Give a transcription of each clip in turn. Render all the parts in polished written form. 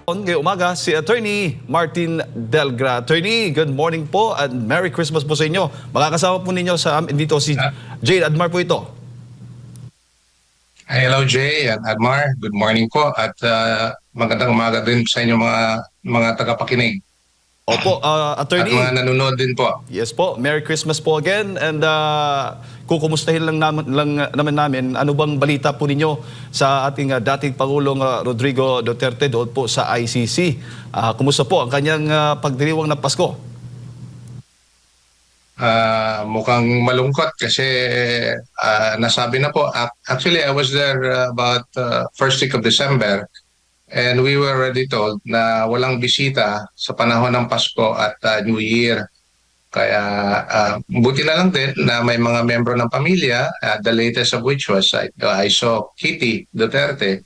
Ngayong umaga, si Attorney Martin Delgra. Attorney, good morning po at Merry Christmas po sa inyo. Makakasama po ninyo sa dito si Jade Admar po ito. Hello Jay and Admar, good morning po at magandang umaga din sa inyo mga tagapakinig Opo, at Attorney. mga nanonood din po. Yes po, Merry Christmas po again and kukumustahin lang namin ano bang balita po ninyo sa ating dating Pangulong Rodrigo Duterte doon po sa ICC. Kumusta po ang kanyang pagdiriwang ng Pasko? Mukhang malungkot kasi nasabi na po. Actually, I was there about first week of December and we were already told na walang bisita sa panahon ng Pasko at New Year. Kaya buti na lang din na may mga membro ng pamilya, the latest of which was I saw Kitty Duterte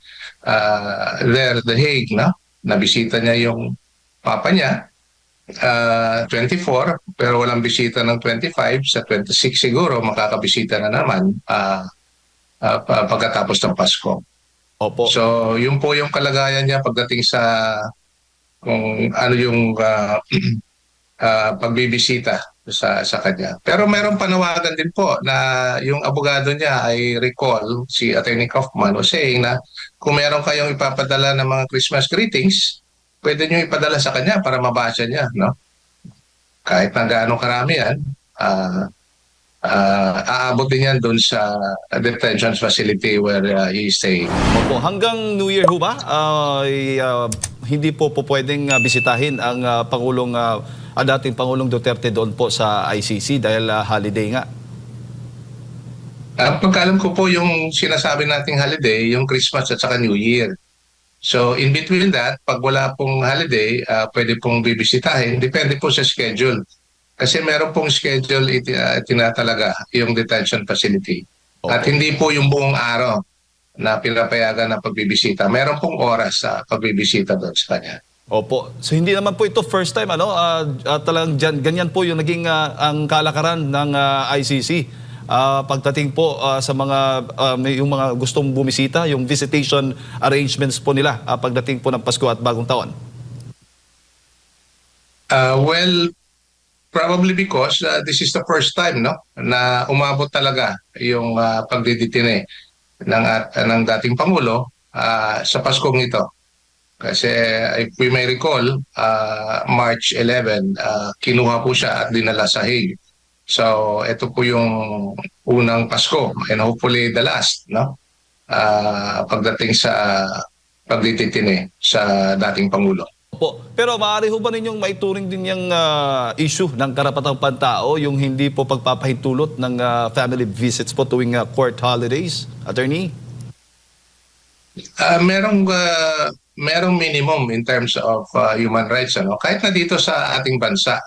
there at The Hague, no? Nabisita niya yung papa niya, 24, pero walang bisita ng 25. Sa 26 siguro makakabisita na naman pagkatapos ng Pasko. Opo. So yun po yung kalagayan niya pagdating sa kung ano yung pagbibisita sa kanya. Pero mayroong panawagan din po na yung abogado niya ay recall, si Attorney Kaufman, was saying na kung meron kayong ipapadala ng mga Christmas greetings, pwede nyo ipadala sa kanya para mabasa niya, no? Kahit na gaano karami yan, aabot din yan doon sa detention facility where he is staying. Opo, hanggang New Year ho ba? Hindi po pwedeng bisitahin ang dating Pangulong Duterte doon po sa ICC dahil holiday nga. Pagkaalam ko po yung sinasabi nating holiday, yung Christmas at saka New Year. So in between that, pag wala pong holiday, pwede pong bibisitahin. Depende po sa schedule. Kasi meron pong schedule tinatalaga yung detention facility. Opo. At hindi po yung buong araw na pinapayagan ng pagbibisita. Meron pong oras sa pagbibisita doon sa kanya. Opo. So hindi naman po ito first time talagang ganyan po yung naging ang kalakaran ng ICC. Pagdating po sa yung mga gustong bumisita, yung visitation arrangements po nila pagdating po ng Pasko at Bagong Taon. Well, probably because this is the first time, no, na umabot talaga yung pagdidetine ng dating Pangulo sa Paskong ito. Kasi if we may recall, March 11, kinuha po siya at dinala sa Hague. So ito po yung unang Pasko and hopefully the last, no, pagdating sa pagdidetine sa dating Pangulo. Opo. Pero maaari ho ba ninyong maituring din yung issue ng karapatang pantao, yung hindi po pagpapahintulot ng family visits po tuwing court holidays, Attorney? Merong minimum in terms of human rights, ano? Kahit na dito sa ating bansa,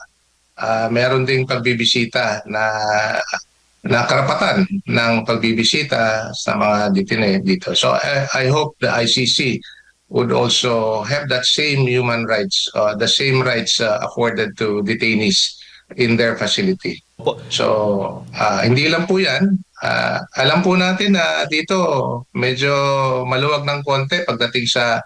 meron ding pagbibisita na karapatan ng pagbibisita sa mga detine dito. So I hope the ICC would also have that same human rights, the same rights afforded to detainees in their facility. So hindi lang po yan. Alam po natin na dito medyo maluwag ng konti pagdating sa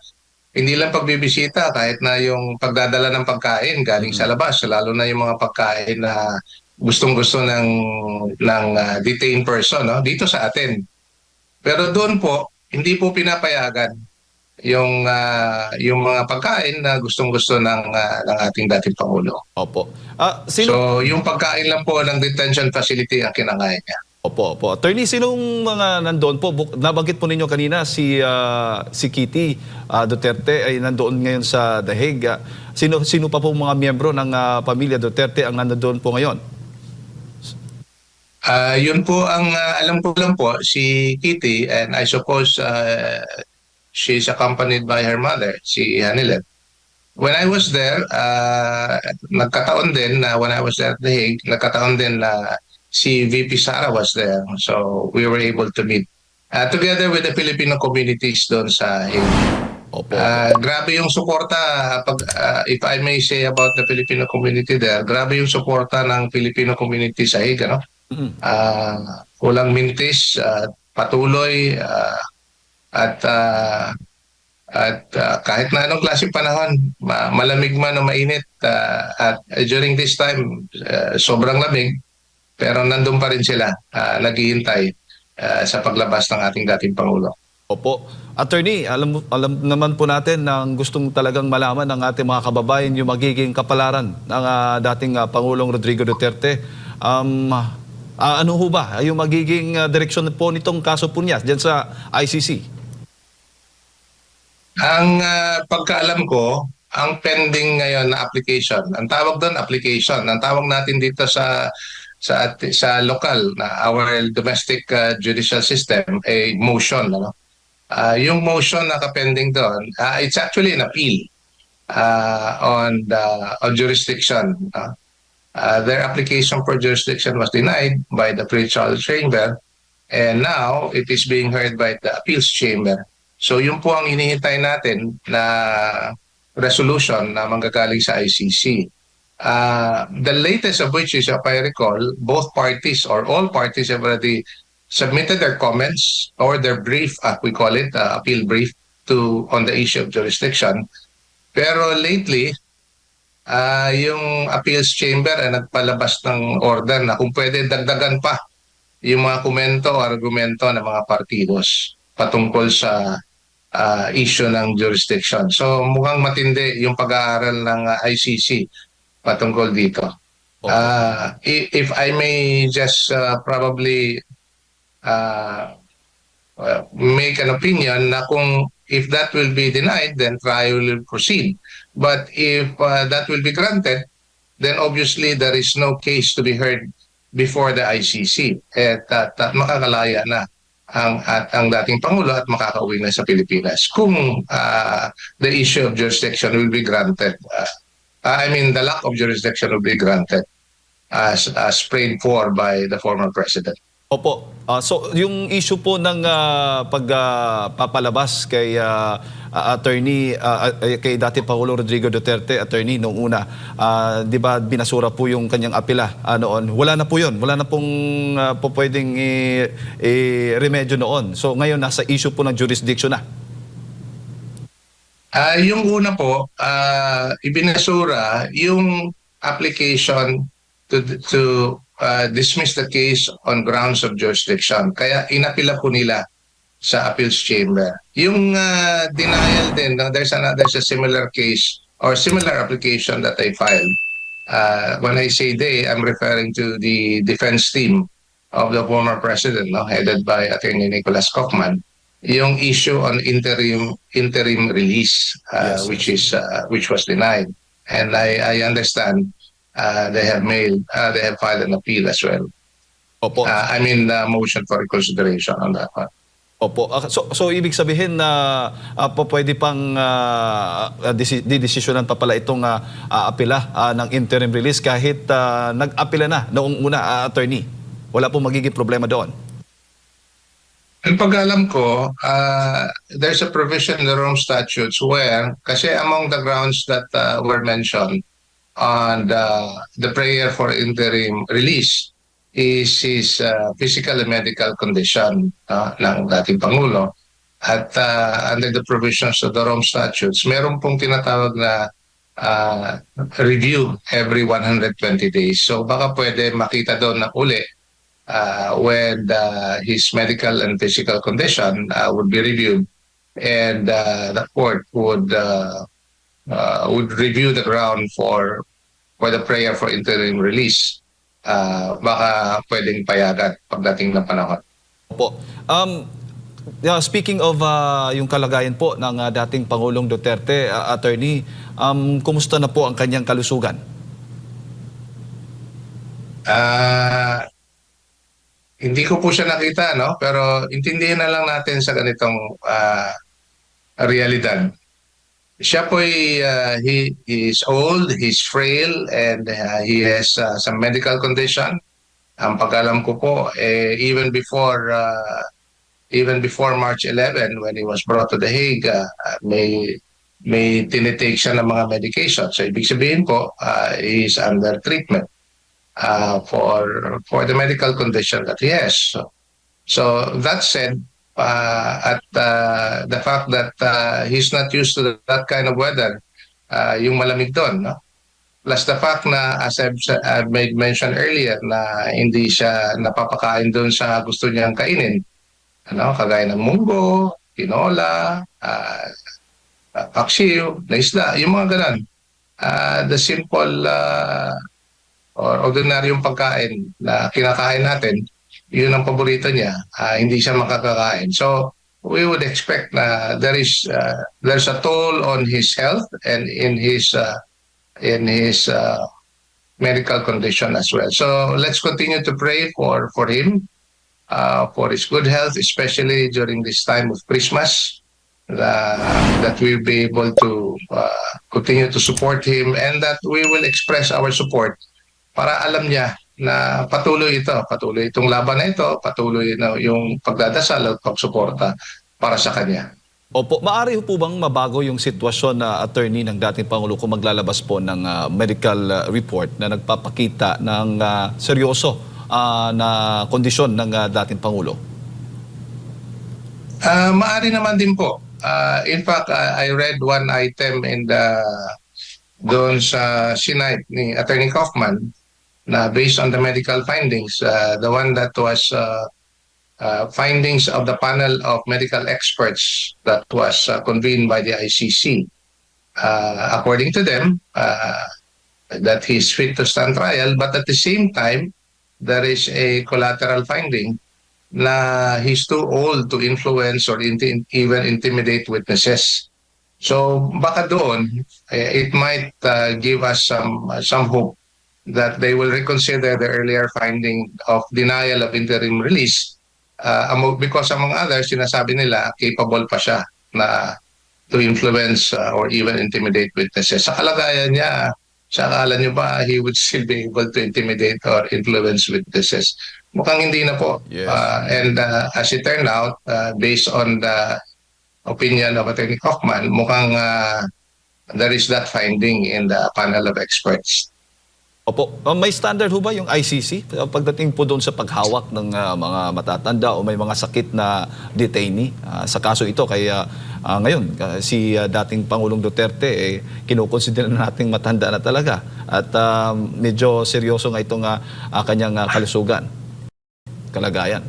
hindi lang pagbibisita, kahit na yung pagdadala ng pagkain galing sa labas, lalo na yung mga pagkain na gustong-gusto ng detained person, no, dito sa atin. Pero doon po hindi po pinapayagan yung mga pagkain na gustong-gusto ng ating dating Pangulo. Opo. So yung pagkain lang po ng detention facility ang kinakain niya. Opo. Attorney, sinong mga nandoon po? Nabanggit po ninyo kanina si Kitty Duterte ay nandoon ngayon sa The Hague. Sino pa po mga miyembro ng pamilya Duterte ang nandoon po ngayon? Yun po ang alam ko lang po, si Kitty, and I suppose she's accompanied by her mother, si Hanilet. When I was there, nagkataon din na when I was there at The Hague, nagkataon din na si VP Sara was there. So we were able to meet together with the Filipino communities doon sa Hague. Opo. Grabe yung suporta, if I may say about the Filipino community there, grabe yung suporta ng Filipino community sa Hague, ano? Walang mintis, patuloy, at At kahit na anong klaseng panahon, malamig man o mainit, at during this time, sobrang lamig, pero nandun pa rin sila, naghihintay sa paglabas ng ating dating Pangulo. Opo. Attorney, alam naman po natin na ang gustong talagang malaman ng ating mga kababayan yung magiging kapalaran ng dating Pangulong Rodrigo Duterte. Ano ho ba yung magiging direksyon po nitong kaso po niya dyan sa ICC? Ang pagkaalam ko, ang pending ngayon na application, ang tawag doon application, ang tawag natin dito sa lokal na our domestic judicial system, a motion, ano? Yung motion na kapending doon, it's actually an appeal on jurisdiction. Their application for jurisdiction was denied by the Pre-Trial Chamber, and now it is being heard by the Appeals Chamber. So yun po ang inihintay natin na resolution na manggagaling sa ICC. The latest of which is, if I recall, both parties or all parties have already submitted their comments or their brief, we call it appeal brief, on the issue of jurisdiction. Pero lately, yung appeals chamber ay nagpalabas ng order na kung pwede dagdagan pa yung mga komento o argumento ng mga partidos patungkol sa issue ng jurisdiction. So mukhang matindi yung pag-aaral ng ICC patungkol dito. If I may just probably make an opinion na kung if that will be denied, then trial will proceed. But if that will be granted, then obviously there is no case to be heard before the ICC. At makakalaya na ang dating Pangulo at makakauwi na sa Pilipinas kung the issue of jurisdiction will be granted. The lack of jurisdiction will be granted as prayed for by the former president. Opo. So yung issue po ng pagpapalabas kay attorney kay dating Pangulong Rodrigo Duterte, attorney noong una, 'di ba binasura po yung kanyang apela noon. Wala na po 'yon. Wala na pong po pwedeng remedyo noon. So ngayon nasa issue po ng jurisdiction na. Yung una po, ibinasura yung application to dismiss the case on grounds of jurisdiction. Kaya inapila po nila sa appeals chamber. Yung denial din, there's a similar case or similar application that I filed. When I say they, I'm referring to the defense team of the former president, headed by Attorney Nicholas Kaufman. Yung issue on interim release, Yes. which was denied, and I understand they have filed an appeal as well. Opo. Motion for reconsideration on that one. Opo. So ibig sabihin na pwede pang didesisyonan pa pala itong apela ng interim release kahit nag-apela na noong una, attorney. Wala pong magiging problema doon. Ang pag-alam ko, there's a provision in the Rome Statutes where, kasi among the grounds that were mentioned on the prayer for interim release is his physical and medical condition ng dating Pangulo. At under the provisions of the Rome Statutes, meron pong tinatawag na review every 120 days. So baka pwede makita doon na uli when his medical and physical condition would be reviewed, and the court would review the ground for the prayer for interim release. Baka pwedeng payagan pagdating ng panahon. Opo. Speaking of yung kalagayan po ng dating Pangulong Duterte, attorney, kumusta na po ang kanyang kalusugan? Hindi ko po siya nakita, no? Pero intindihin na lang natin sa ganitong realidad. Siya po he is old, he's frail, and he has some medical condition. Ang pag-alam ko po, even before March 11, when he was brought to The Hague, may tinitake siya ng mga medication. So ibig sabihin po, he is under treatment for the medical condition that he has. So that said, at the fact that he's not used to that kind of weather, yung malamig doon, no? Plus the fact na, as I've made mention earlier, na hindi siya napapakain doon sa gusto niyang kainin, ano, kagaya ng munggo, tinola, paksiw, na isda, yung mga ganun. The simple or ordinaryong pagkain na kinakain natin, yun ang paborito niya, hindi siya makakakain. So, we would expect na there's a toll on his health and in his medical condition as well. So, let's continue to pray for him, for his good health, especially during this time of Christmas, that we'll be able to continue to support him and that we will express our support para alam niya na patuloy itong laban na ito, patuloy na yung pagdadasal at pagsuporta para sa kanya. Opo, maaari po bang mabago yung sitwasyon na attorney ng dating Pangulo kung maglalabas po ng medical report na nagpapakita ng seryoso na kondisyon ng dating Pangulo? Maaari naman din po. In fact, I read one item in doon sa Senate ni Attorney Kaufman na based on the medical findings, the one that was findings of the panel of medical experts that was convened by the ICC. According to them, that he's fit to stand trial, but at the same time, there is a collateral finding na he's too old to influence or even intimidate witnesses. So baka doon, it might give us some hope that they will reconsider the earlier finding of denial of interim release because among others, sinasabi nila capable pa siya na to influence or even intimidate witnesses. Sa kalagayan niya, sa akala niyo ba he would still be able to intimidate or influence witnesses? Mukhang hindi na po. Yes. And as it turned out, based on the opinion of Attorney Kaufman, mukhang there is that finding in the panel of experts. Opo, may standard ho ba yung ICC pagdating po doon sa paghawak ng mga matatanda o may mga sakit na detainee sa kaso ito? Kaya ngayon, si dating Pangulong Duterte, kinukonsider na nating matanda na talaga at medyo seryoso nga itong kanyang kalusugan, kalagayan.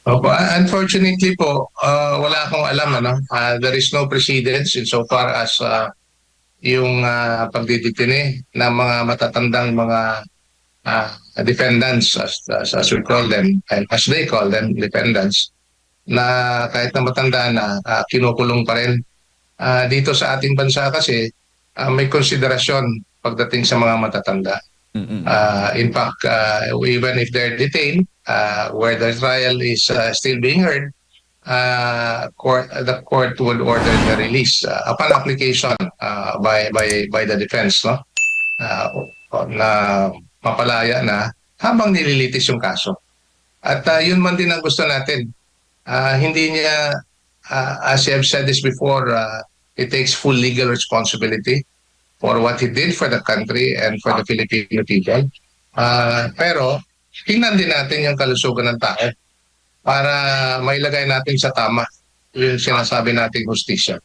Opo, unfortunately po, wala akong alam. There is no precedence insofar as yung pagdidetine ng mga matatandang mga defendants as we call them and as they call them defendants na kahit na matanda na kinukulong pa rin. Dito sa ating bansa kasi may konsiderasyon pagdating sa mga matatanda. In fact, even if they're detained, where the trial is still being heard, the court would order the release upon application by the defense, no? Na mapalaya na habang nililitis yung kaso. At yun man din ang gusto natin. Hindi niya, as I have said this before, it takes full legal responsibility for what he did for the country and for the Filipino people. Pero tingnan din natin yung kalusugan ng tao para mailagay natin sa tama yung sinasabi nating hustisya.